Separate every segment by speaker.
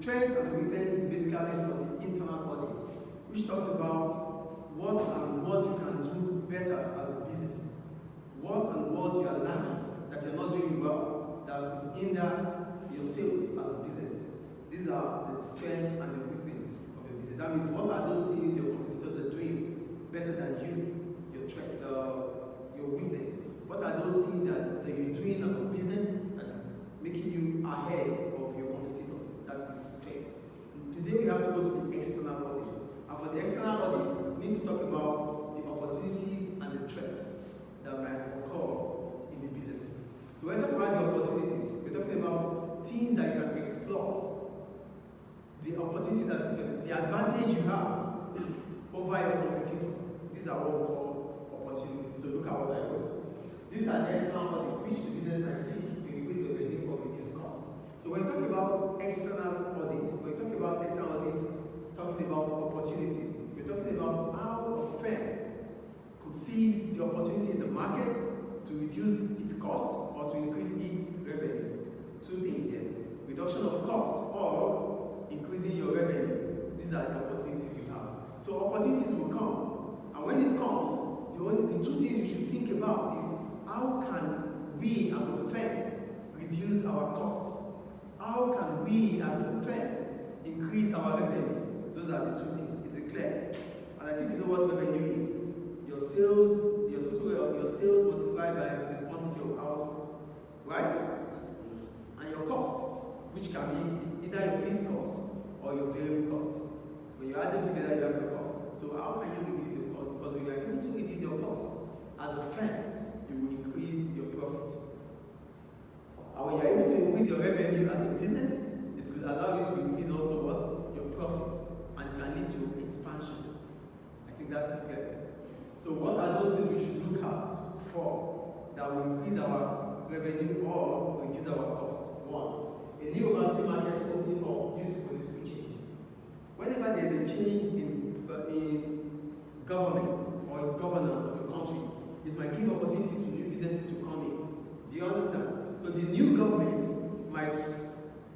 Speaker 1: strength and the weakness is basically for the internal audit, which talks about what you can do better as a business. What you are lacking that you're not doing well that could hinder your sales as a business. These are the strengths and the weakness of a business. That means what are those things your competitors are doing better than you, your weakness? What are those things that you're doing as a business that is making you ahead of your competitors? That is strength. Today we have to go to the external audit. And for the external audit, we need to talk about the opportunities and the threats that might occur in the business. So when we talk about the opportunities, we're talking about things that you can explore, the opportunities that you can, the advantage you have over your competitors. These are what we call opportunities. So look at what that was. These are the external audits which the business might seek to increase your revenue or reduce cost. So when we talk about external audits, talking about opportunities. We're talking about how a firm could seize the opportunity in the market to reduce its cost or to increase its revenue. Two things here. Reduction of cost or increasing your revenue. These are the opportunities you have. So opportunities will come. And when it comes, the two things you should think about is how can we as a firm reduce our costs? How can we as a firm increase our revenue? Those are the two things. Is it clear? And I think you know what revenue is. Your sales, your total your sales multiplied by the quantity of output. Right? And your cost, which can be either your fixed cost or your variable cost. When you add them together, you have your cost. So how can you reduce your cost? Because when you are able to reduce your cost as a firm, you will increase your profits. And when you are able to increase your revenue as a business, it could allow you to increase also what? Your profits. And it can lead to expansion. I think that is clear. So what are those things we should look at for that will increase our revenue or reduce our cost? One, a new overseas market opening up due to political change. Whenever there is a change in government or in governance of the country, it might give opportunity to new businesses to come in. Do you understand? So the new government might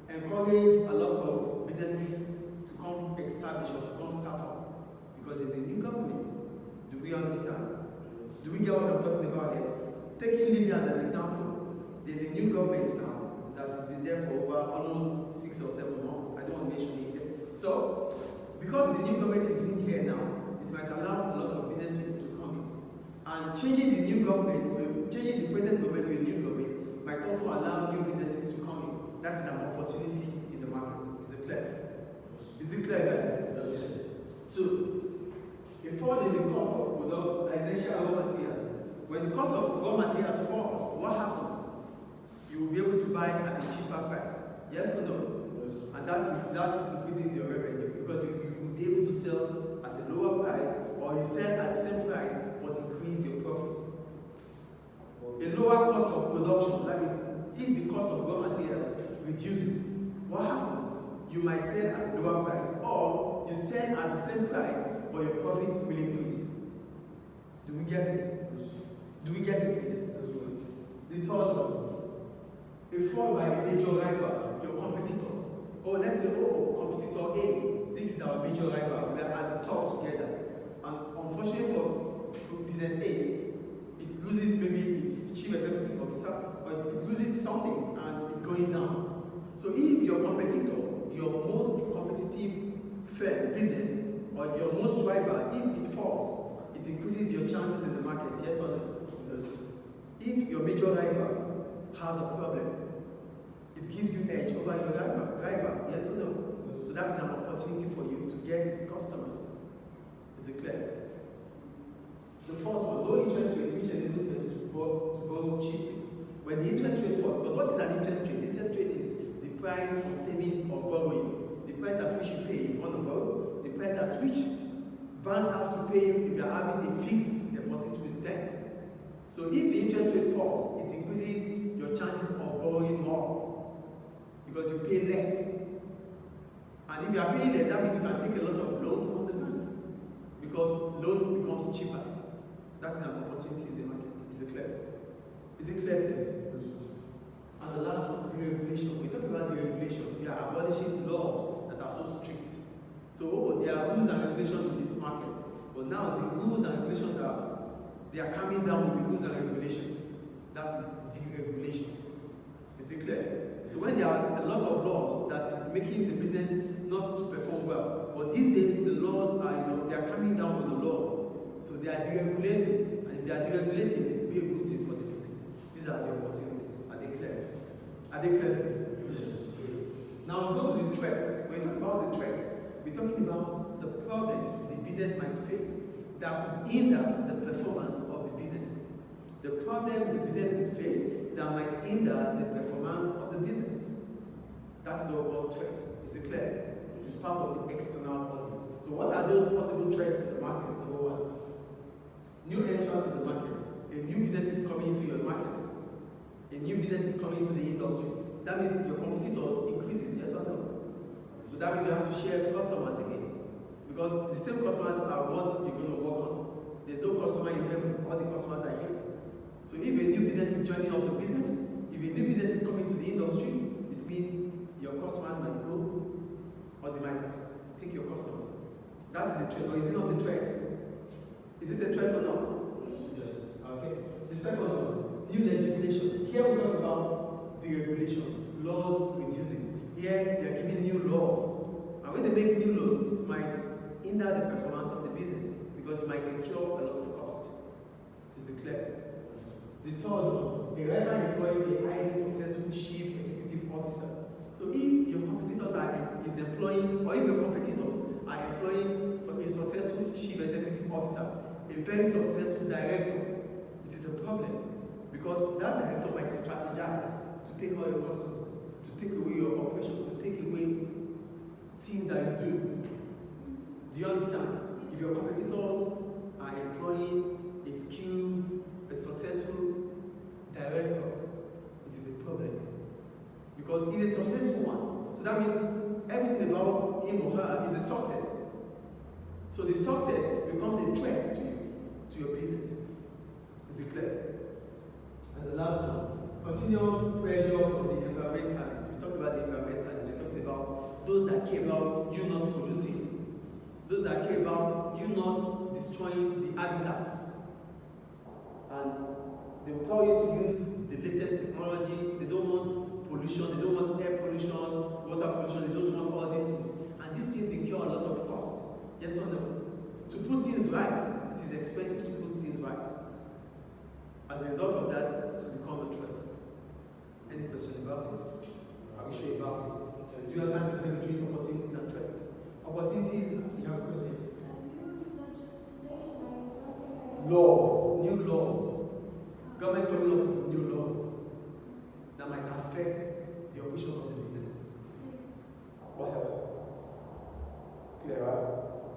Speaker 1: encourage a lot of businesses to come establish or to come start up because there's a new government. Do we understand? Do we get what I'm talking about here? Taking Libya as an example, there's a new government now that has been there for over almost 6 or 7 months. I don't want to mention it here. So, because the new government is in here now, it might allow a lot of business people to come in. And changing the new government, so changing the present government to a new government, might also allow new businesses to come in. That is an opportunity in the market. Is it clear? Is it clear, guys? Yes. So, a fall in the cost of essential raw materials. When the cost of raw materials fall, what happens? You will be able to buy at a cheaper price. Yes or no? Yes. And that increases your revenue because you will be able to sell at a lower price or you sell at the same price but increase your profit. A lower cost of production, that means if the cost of raw materials reduces, what happens? You might sell at a lower price or you sell at the same price but your profit will increase. Do we get it? Yes. Do we get it, please? Yes. The third one. A fall by a major rival, your competitors. Oh, let's say, competitor A, this is our major rival, we are at the top together. And unfortunately for business A, it loses maybe its chief executive officer, or it loses something and it's going down. So if your competitor, your most competitive firm, business, or your most rival, if it falls, it increases your chances in the market, yes or no? Yes. If your major rival has a problem, it gives you edge over your rival, yes or no? Yes. So that's an opportunity for you to get its customers. Is it clear? The fourth one, low interest rate, which enables them to borrow cheaply. When the interest rate falls, because what is an interest rate? The interest rate is the price for savings or borrowing. The price at which you pay if you want to borrow, the price at which banks have to pay you if you are having a fixed deposit with them. So if the interest rate falls, it increases your chances of borrowing more because you pay less. And if you are paying less, that means you can take a lot of loans from the bank because loan becomes cheaper. That is an opportunity in the market. Is it clear? Is it clear, please? And the last one, deregulation. We talk about deregulation. We are abolishing laws So there are rules and regulations in this market, but now the rules and regulations they are coming down with the rules and regulations. That is deregulation. Is it clear? So when there are a lot of laws that is making the business not to perform well, but these days the laws are, they are coming down with the laws. So they are deregulating, and if they are deregulating, it will be a good thing for the business. These are the opportunities. Are they clear? Are they clear, please? Yes. Now go to the threats. When you talk about the threats, we're talking about the problems the business might face that would hinder the performance of the business. The problems the business would face that might hinder the performance of the business. That is what we call threat. Is it clear? It is part of the external bodies. So what are those possible threats in the market? Number one, new entrants in the market. A new business is coming into your market. A new business is coming into the industry. That means your competitors increases, yes or no? So that means you have to share customers again. Because the same customers are what you're going to work on. There's no customer in heaven, all the customers are here. So if a new business is joining up the business, if a new business is coming to the industry, it means your customers might grow, or they might take your customers. That is a threat, or is it not a threat? Is it a threat or not? Yes. Okay. The second one, new legislation. Here we talk about deregulation, laws reducing. Here they are giving new laws. And when they make new laws, it might hinder the performance of the business because it might incur a lot of cost. Is it clear? The third one, a rival employing a highly successful chief executive officer. So if your competitors is employing, or if your competitors are employing a successful chief executive officer, a very successful director, it is a problem because that director might strategize to take all your customers, to take away your operations, to take away things that you do. Do you understand? If your competitors are employing a skilled, a successful director, it is a problem. Because he's a successful one. So that means everything about him or her is a success. So the success becomes a threat to your business. Is it clear? And the last one, continuous pressure from the environmentalists. We talked about the environmentalists. We talked about those that care about you not polluting. Those that care about you not destroying the habitats. And they will tell you to use the latest technology. They don't want pollution, they don't want air pollution, water pollution, they don't want all these things. And these things incur a lot of costs. Yes or no? To put things right, it is expensive to put things right. As a result of that, it will become a threat. Any question about it? I will show you about it. Do you understand the difference between opportunities and threats? Opportunities, you have questions? Laws, new laws.